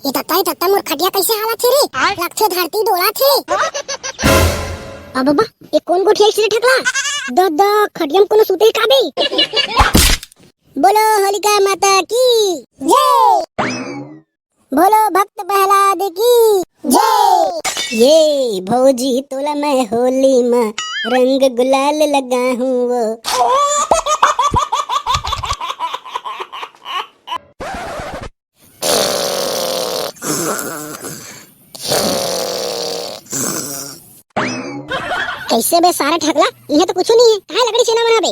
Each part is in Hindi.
ये तत्ता मोर खटिया कैसे हालत थे रे? लक्षे धरती डोला थे। अब बाबा ये कौन गोठी ऐसे ठकला? द खटियम कोनो सुते का बे? बोलो होलिका माता की जय। बोलो भक्त प्रहलाद की जय। ये भौजी तोला मैं होली में रंग गुलाल लगा हूँ वो। कैसे बे सारा ठगला? यह तो कुछ नहीं है, कहाँ लकड़ी छेना बना बे?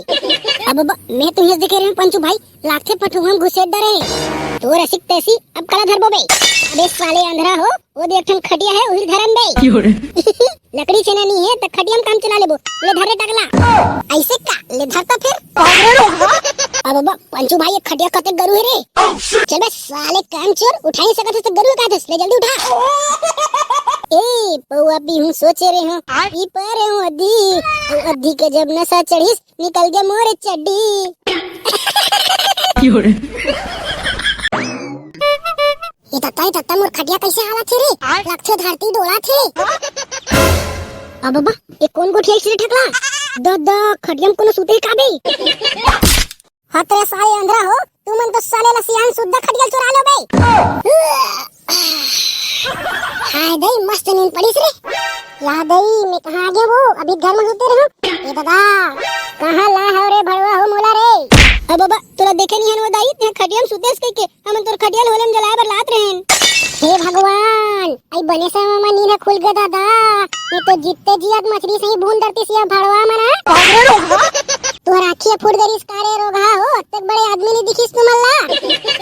अब मैं तो यह देखे रहे पंचू भाई लाख से पठू हम घुसे डरे तो रसिक तैसी अब कला धरबो बे। अबे साले अंधरा हो, वो देख ठन खटिया है उही धरम बे। लकड़ी छेना नहीं है तो खटियम काम चला लेबो, ले धरे टकला ऐसे का ले धरता फिर। अब पंचू भाई ये खटिया कते गरु है रे? चल बे साले काम चोर उठा नहीं सकत तो गरु का दस ले जल्दी उठा। ए पौआ भी हूँ सोचे रहे हूँ ई पर हूँ अधी तो अधी के जब नशा चढ़ीस निकल गया मोरे चड्डी। ये तत्ता मोर खटिया कैसे हालत थे रे? लक्षे धरती डोला थे। अब बाबा ये कौन गोठी ऐसे ठकला? द खटियम कोनो सुते का बे? हतरे साले अंधरा हो, तू मन तो साले लसियान सुद्धा खटिया चुरा लो बे। हाय दई मस्त नींद पड़ी रे। याद दई मैं कहां आ गया वो अभी घर में सोते रहो। ए दादा कहां ला है रे भड़वा हो मोला रे? अब बाबा तोरा देखे नहीं हन वो दाई ते खटियम सुतेस के हम तोर खटियल होलम जलाए बर लात रहन। हे भगवान आई बने से मामा नींद खुल गया दादा, मैं तो जितते जियत मछली सही भून डरती सिया भड़वा मना। तोर आँखिया फूट गरीस कारे रोगा हो, तक बड़े आदमी ने दिखिस तुमल्ला।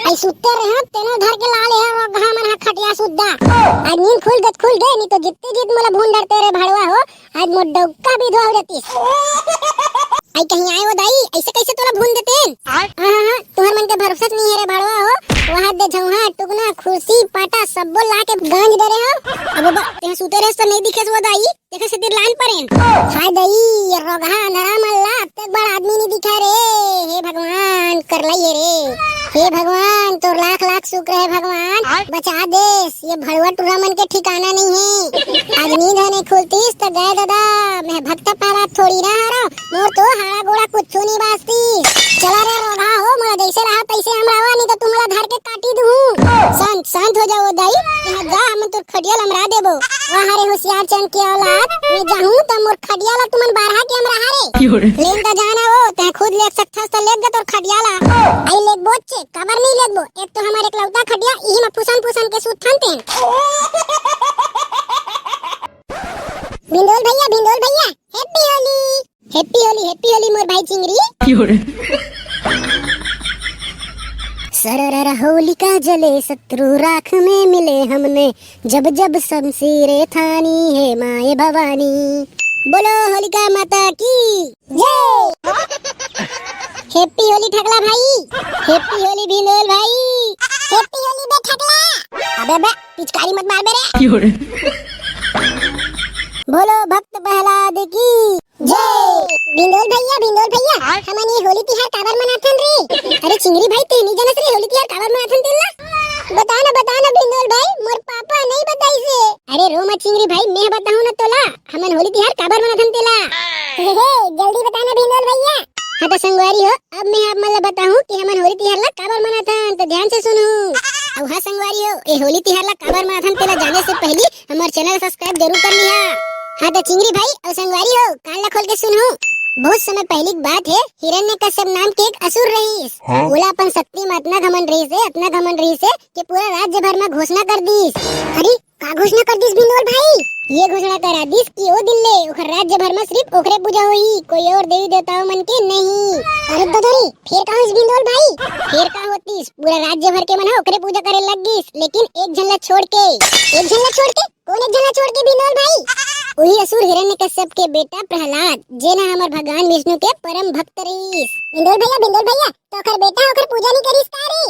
आई सुत्ते रहे तेनो धर के लाले है रोगा मन खटिया सुद्धा। आज नींद खुल गए नहीं तो जितते जित मोला भून डरते रे भड़वा हो, आज मोर डौका भी धोव देतीस। आई कहीं आए वो दाई ऐसे कैसे तोला भून देते? हां तुम्हार मन के भरोसा नहीं है रे भड़वा हो, वहां दे झौहा टुकना कुर्सी पाटा सब बोल ला के गांज दे रे हो। अब बाबा ते सुते रहे तो नहीं दिखेस वो दाई, देखे से तीर लाइन परेन। हाय दाई ये रोगा अंधरा मल्ला तक बड़ा आदमी नहीं दिखा रे। हे भगवान कर लइए रे, हे भगवान तो लाख लाख शुक्र है भगवान बचा देस। ये भड़वा टुरा मन के ठिकाना नहीं है। आज नींद नहीं खुलतीस तो गए दादा मैं भक्त पारा थोड़ी ना हारो, मोर तो हाड़ा गोड़ा कुछ नहीं बास्ती। चला रे रोगा हो मोला जैसे रहा तैसे हम रहा, नहीं तो तुम्हारा धर के काटी दूं। शांत हो जाओ दाई, यहां जा हम तो खडियाल हमरा देबो। वहां रे होशियार चंद के औलाद मैं जाहूं तो मोर खडियाला तुमन बारहा के हमरा रे लेन ता जाना हो ते खुद ले सकथस तो लेग तोर खडियाला आई लेग बोचे कबर नहीं लेगबो। एक तो हमारे एकलौता खडिया ई में फुसन के सूत थानते। भिंडोल भैया हैप्पी होली मोर भाई चिंगरी। सरर होलिका जले शत्रु राख में मिले हमने, जब जब शमशीरें थानी है माए भवानी। बोलो होलिका माता की जय। हैप्पी होली ठगला भाई, हैप्पी होली भिंडोल भाई, हैप्पी होली बे ठगला। अबे बे पिचकारी मत मार मेरे। बोलो भक्त प्रहलाद की जय। भिंडोल भैया हमन ये होली तिहार काबर मनाथन रे? अरे चिंगरी भाई ते नहीं जानत रे होली तिहार काबर मनाथन तेला? बता ना भिंडोल भाई, मोर पापा नहीं बताई से। अरे रो मत चिंगरी भाई मैं बताऊं ना तोला हमन होली तिहार काबर मनाथन तेला। हे जल्दी बता ना भिंडोल भैया। हाँ तो संगवारी हो अब मैं आप मतलब बताऊं कि हमन होली तिहार ला काबर मनाथन, तो ध्यान से सुनो। अब हाँ संगवारी हो ये होली तिहार ला काबर मनाथन तेला जाने से पहले हमारे चैनल सब्सक्राइब जरूर कर लिया। हाँ तो चिंगरी भाई और संगवारी हो कान ला खोल के सुनो। बहुत समय पहले की बात है, हिरण्यकश्यप नाम के एक असुर रहीस। बोला अपन शक्ति में इतना घमंड रही से कि पूरा राज्य भर में घोषणा कर दीस। अरे का घोषणा कर दीस भिंडोल भाई? ये घोषणा करा दीस कि ओ दिल्ले ओकर राज्य भर में सिर्फ ओकरे पूजा होई, कोई और देवी देवताओं मन के नहीं। अरे ददरी फिर का होइस भिंडोल भाई? फिर का होतीस पूरा राज्य भर के मन ओकरे पूजा करे लग गईस, लेकिन एक झल्ला छोड़ के। कौन एक झल्ला छोड़ के भिंडोल भाई? वही असुर हिरण्यकश्यप के बेटा प्रहलाद जेना हमार भगवान विष्णु के परम भक्त रहीस। भिंडोल भैया तो ओकर बेटा ओकर पूजा नहीं करिस का रे?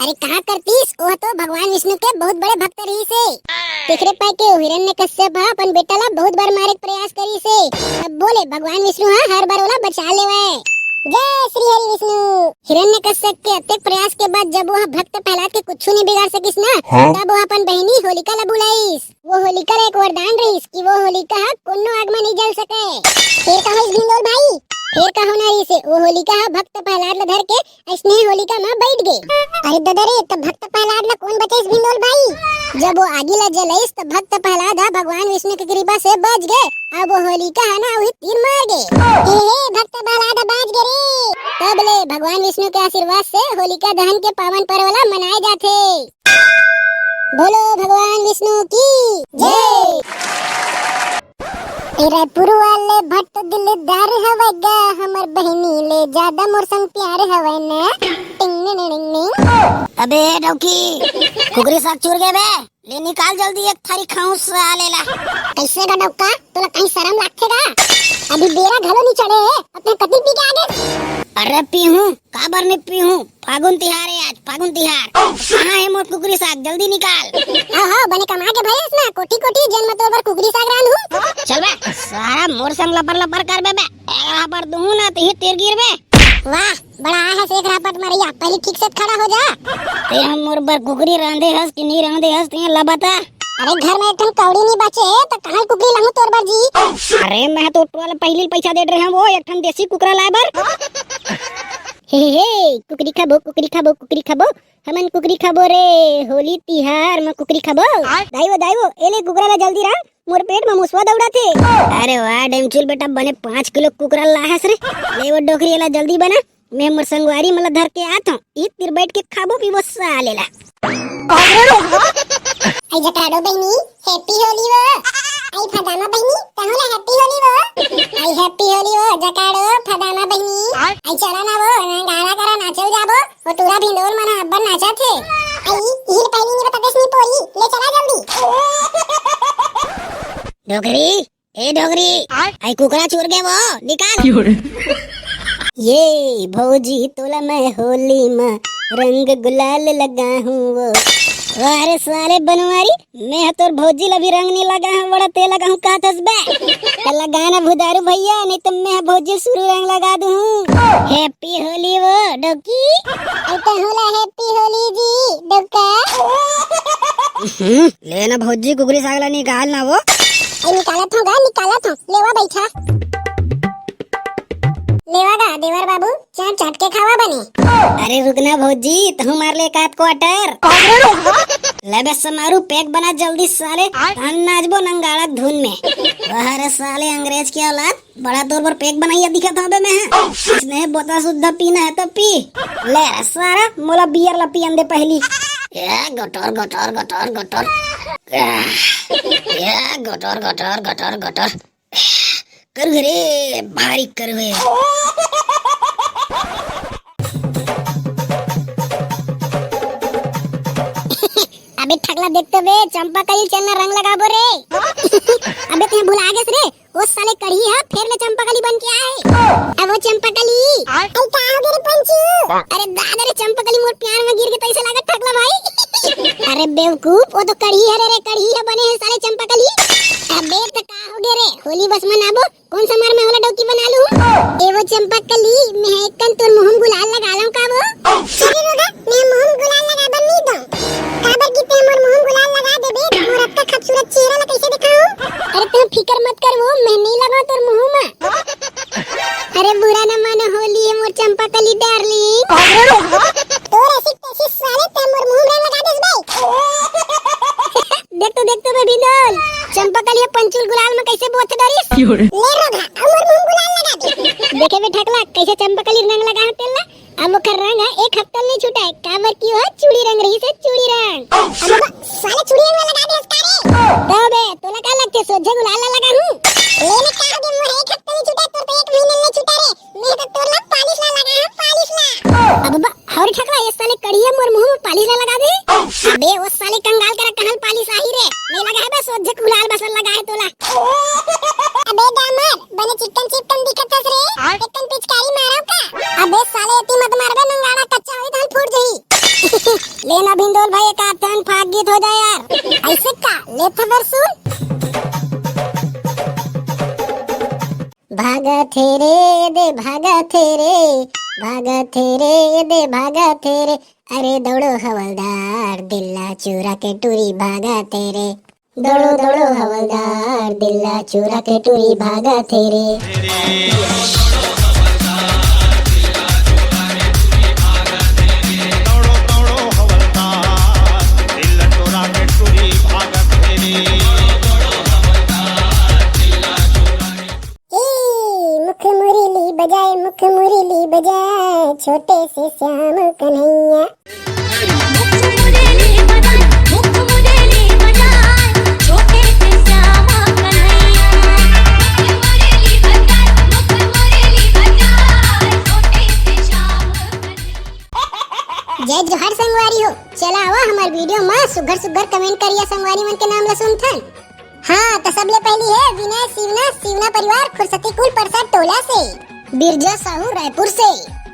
अरे कहाँ करतीस, वो तो भगवान विष्णु के बहुत बड़े भक्त रहीस है। तेकरे पाए के हिरण्यकश्यप अपन बेटा ला बहुत बार मारे प्रयास करी से, तब बोले भगवान विष्णु हर बार ओला बचा लेवे। जय श्री हरि विष्णु। हिरण्यकश्यप के अत्यंत प्रयास के बाद जब वह भक्त प्रहलाद के कुछ नहीं बिगाड़ सकिस ना, तब वह अपन बहनी होलिका ला बुलाईस। वो होलिका ला एक वरदान रहीस कि वो होलिका कोनो आग में नहीं जल सके। फिर कहो भिंडोल भाई, फिर कहो ना इसे वो होलिका भक्त प्रहलाद ला धर के ऐसने होलिका में बैठ गए। अरे दादा रे, तब भक्त प्रहलाद ला कौन बचाईस भिंडोल भाई? जब वो आगे ला जलाईस तब भक्त प्रहलाद भगवान विष्णु की कृपा से बच गए। अब वो होलिका है ना वही तीर मार गए। हे भक्त प्रहलाद बच गए रे। तब ले भगवान विष्णु के आशीर्वाद से होलिका दहन के पावन पर्व ला मनाए जाते। बोलो भगवान विष्णु की जय। रायपुर वाले भट्ट दिलदार हवे गा, हमर बहनी ले ज्यादा मोर संग प्यार हवे ना। टिंग टिंग टिंग। अबे डौकी, कुकरी साग चूर गए बे, ले निकाल जल्दी एक थारी खाऊं सालेला। कैसे का डौका, तोला कहीं शर्म लागथे का? अभी बेरा घलो नहीं चढ़े है, अपने कति पी के आगे। अरे पीहूं, काबर नहीं पीहूं, फागुन तिहार है आज, फागुन तिहार। कहाँ है मोर कुकरी साग, जल्दी निकाल। हाँ बने कमा के भैंस ना कोठी कोठी जन्म तो बर कुकरी साग रांधू। चल बे, सारा मोर संग लपर लपर कर बे, एक पर दूं ना तो ही तेर गिर बे। वाह, बड़ा है सेक रापट मरिया, पहले ठीक से खड़ा हो जा। ते हम मोर बर कुकरी रांधे हस कि नहीं रांधे हस ते ला बता। अरे घर में एक कौड़ी नहीं बचे तो कहाँ कुकरी लाऊं तोर बर जी? अरे मैं तो टोल पहले पैसा दे रहे हैं, वो एक ठन देसी कुकरा लाए बर। हे कुकरी खाबो, कुकरी खाबो, कुकरी खाबो, हमन कुकरी खाबो रे, होली तिहार में कुकरी खाबो। दाइवो एले कुकरा ला जल्दी रहा, मोर पेट में मुसवा दौड़ा थे। अरे वाह डेमचुल बेटा, बने 5 किलो कुकरा लाहस रे। ले वो डोकरी ला जल्दी बना, मैं मोर संगवारी मला धर के आता हूँ, इत तीर बैठ के खाबो पीबो सालेला। आई जटाडो बहनी, हैप्पी होली वो। आई फदामा बहनी, तहुला हैप्पी होली वो। आई हैप्पी होली वो जटाडो फदामा बहनी। आई चला ना वो गाना करा नाचल जाबो, वो टूरा भिंडोर मना अब्बन नाचा थे। आई हिल पहली नहीं बतातेस नी पोरी, ले चला जल्दी। डोगरी, ए डोगरी, आई कुकरा चोर गए वो, निकाल। ये भौजी तोला मैं होली में रंग गुलाल लगा हूँ वो। अरे साले बनवारी, मैं तोर भौजी ला भी रंग नहीं लगा हूँ, बड़ा तेल लगा हूँ का तस बे। लगाना भुदारू भैया, नहीं तो मैं भौजी शुरू रंग लगा दूँ। हैप्पी होली वो डोकी। होला हैप्पी होली जी डोका। लेना भौजी कुकरी सागला निकाल ना वो। निकालत हूँ, लेवा बैठा। लेवागा देवर बाबू, चाट चाट के खावा बने। अरे रुकना भौजी, तू मार ले काट क्वार्टर। लेबे समारू पैक बना जल्दी साले, हम नाचबो नंगाड़ा धुन में। वह साले अंग्रेज की औलाद, बड़ा तौर पर पैक बनाइए दिखा था बे मैं। इसने बोता शुद्ध पीना है तो पी ले सारा, मोला बियर ला पियन दे पहली। ये गटर गटर गटर गटर, ये गटर गटर गटर गटर कर रे भारी करवे। अबे ठगला देखते बे, चंपा कली चलना रंग लगा बो रे। अबे ते भुला गए रे, वो साले कढ़ी है फिर ले चंपा कली बन के आए। अब वो चंपा कली आई का हो गए रे पंचू। अरे दादा रे, चंपा कली मोर प्यार में गिर के तैसे लगा ठगला भाई। अरे बेवकूफ, वो तो कढ़ी है रे, कढ़ी है बने है साले चंपा कली। अबे तो का हो गए रे, होली बस मनाबो, कौन सा मार में होला डौकी बना लूं। ए वो चंपा कली, मैं एक कन तोर मुंह गुलाल लगा लूं का वो। चली रोगा, मैं मुंह गुलाल लगा बन नहीं दूं। काबर की ते मोर मुंह गुलाल लगा दे बे, मोर अब का खूबसूरत चेहरा ला कैसे दिखाऊं। अरे तू फिकर मत कर, वो मैं नहीं लगा तोर मुंह में। अरे बुरा न मानो, होली है मोर चंपा कली डार्लिंग। तोर ऐसी तैसी साले ते मोर मुंह में लगा देस भाई। देख तो बे बिंदल, चंपा कली पंचुल गुलाल में कैसे बोथ डरिस। ले रोगा, मोर मुंह गुलाल लगा दे। देखे बे ठकला, कैसे चंपा कली रंग लगा है तेला। अब ओकर रंग एक हफ्ता नहीं छूटा है, काबर की हो चूड़ी रंग रही से चूड़ी रंग। अब साले चूड़ी रंग लगा दे उसका रे। बे तोला का लगते सोझे गुलाल लगा हूं। लेने का हो गए, मोर एक हफ्ता नहीं छूटा, तोर तो 1 महीना नहीं छूटा रे। मैं तो तोर ला पालिश ला लगा है, पालिश ला। अब हौरी ठकला, ये साले कड़िया मोर मुंह में पालिश ला लगा दे। अबे वो साले कंगाल करा कहल पालिश आही रे, नहीं लगा है बस सोझे गुलाल बसल लगा है तोला। अबे दामर, बने चिकन दिखतस रे, चिकन पिचकारी मारव का। अबे साले एती मत मारबे, नंगाड़ा कच्चा होई तो फूट जही। लेना भिंडोल भाई, एक आथन फाग गीत हो जाए यार। आई भागा थेरे दे भागा थेरे, भागा थेरे दे भागा थेरे, अरे दौड़ो हवलदार दिल्ला चूरा के टूरी भागा तेरे, दौड़ो दौड़ो हवलदार दिल्ला चूरा के टूरी भागा तेरे। मुख मुरली बजाए, मुख मुरली बजाए, छोटे से श्याम कन्हैया। जय जोहार संगवारी हो, चला आवा हमार वीडियो में सुगर सुगर कमेंट करिया संगवारी मन के नाम ला सुनथन। हाँ तो सबले पहली है विनय शिवना, शिवना परिवार खुरसती कुल प्रसाद टोला से, बिरजा साहू रायपुर से,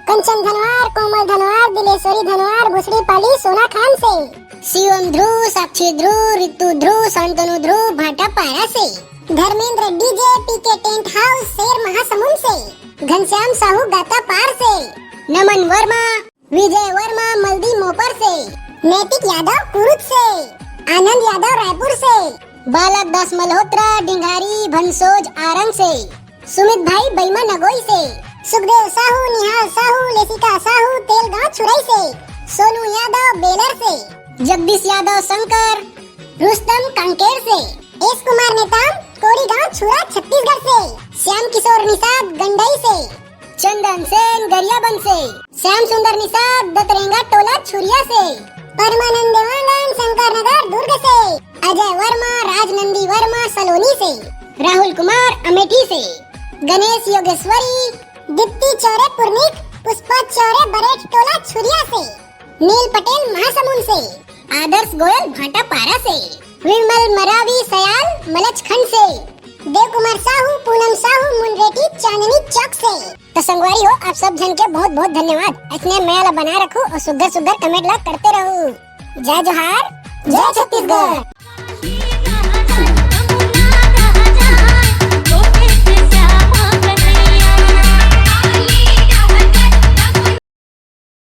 कंचन धनवार, कोमल धनवार, दिलेश्वरी धनवार, भुसड़ी पाली सोना खान से, शिवम ध्रुव, साक्षी ध्रुव, रितु ध्रुव, शांतनु ध्रुव भाटा पारा से, धर्मेंद्र डीजे पीके टेंट हाउस शेर महासमुंद से, घनश्याम साहू गाता पार से, नमन वर्मा, विजय वर्मा मल्दी मोपर से, नैतिक यादव कुरुद से, आनंद यादव रायपुर से, बालक दास मल्होत्रा डिंगारी भनसोज आरंग से, सुमित भाई बैमा नगोई से, सुखदेव साहू, निहाल साहू, लेसिका साहू तेलगांव छुरई से, सोनू यादव बेलर से, जगदीश यादव शंकर, रुस्तम कांकेर से, एस कुमार नेताम कोड़ी गांव छुरा छत्तीसगढ़ से, श्याम किशोर निषाद गंडई से, चंदन सेन गरियाबंद से, श्याम सुंदर निषाद दतरेंगा टोला छुरिया से, परमानंद देवांगन शंकर नगर दुर्ग से, अजय वर्मा राजनंदी वर्मा सलोनी से, राहुल कुमार अमेठी से, गणेश योगेश्वरी, दीप्ति चौरे पुरनिक, पुष्पा चौरे बरेट टोला छुरिया से, नील पटेल महासमुंद से, आदर्श गोयल भाटा पारा से, विमल मरावी सयाल मलचखंड से, देव कुमार साहू, पूनम साहू मुनरेटी चांदनी चौक से। तो संगवारी हो आप सब जन के बहुत बहुत धन्यवाद। ऐसने मैं ला बना रखो और सुगर सुगर कमेंट ला करते रहो। जय जोहार, जय छत्तीसगढ़।